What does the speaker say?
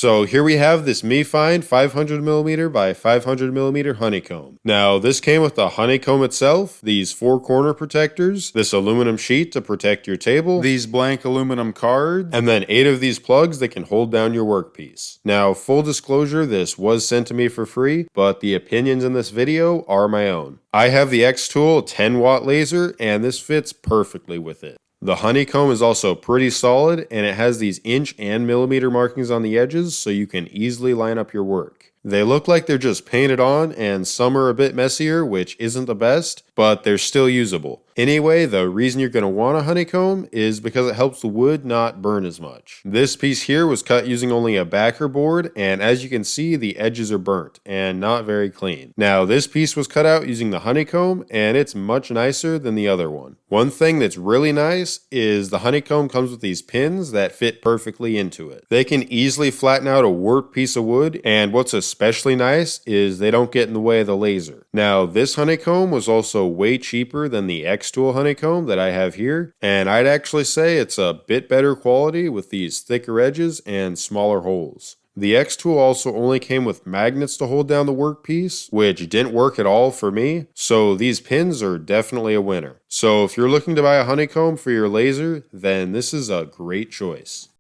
So here we have this Mefine 500mm by 500mm honeycomb. Now this came with the honeycomb itself, these 4 corner protectors, this aluminum sheet to protect your table, these blank aluminum cards, and then 8 of these plugs that can hold down your workpiece. Now full disclosure, this was sent to me for free, but the opinions in this video are my own. I have the X-Tool 10-watt laser and this fits perfectly with it. The honeycomb is also pretty solid and it has these inch and millimeter markings on the edges so you can easily line up your work. They look like they're just painted on and some are a bit messier, which isn't the best, but they're still usable. Anyway, the reason you're going to want a honeycomb is because it helps the wood not burn as much. This piece here was cut using only a backer board, and as you can see, the edges are burnt and not very clean. Now, this piece was cut out using the honeycomb, and it's much nicer than the other one. One thing that's really nice is the honeycomb comes with these pins that fit perfectly into it. They can easily flatten out a warped piece of wood, and what's especially nice is they don't get in the way of the laser. Now, this honeycomb was also way cheaper than the X-Tool honeycomb that I have here, and I'd actually say it's a bit better quality with these thicker edges and smaller holes. The X-Tool also only came with magnets to hold down the workpiece, which didn't work at all for me, so these pins are definitely a winner. So if you're looking to buy a honeycomb for your laser, then this is a great choice.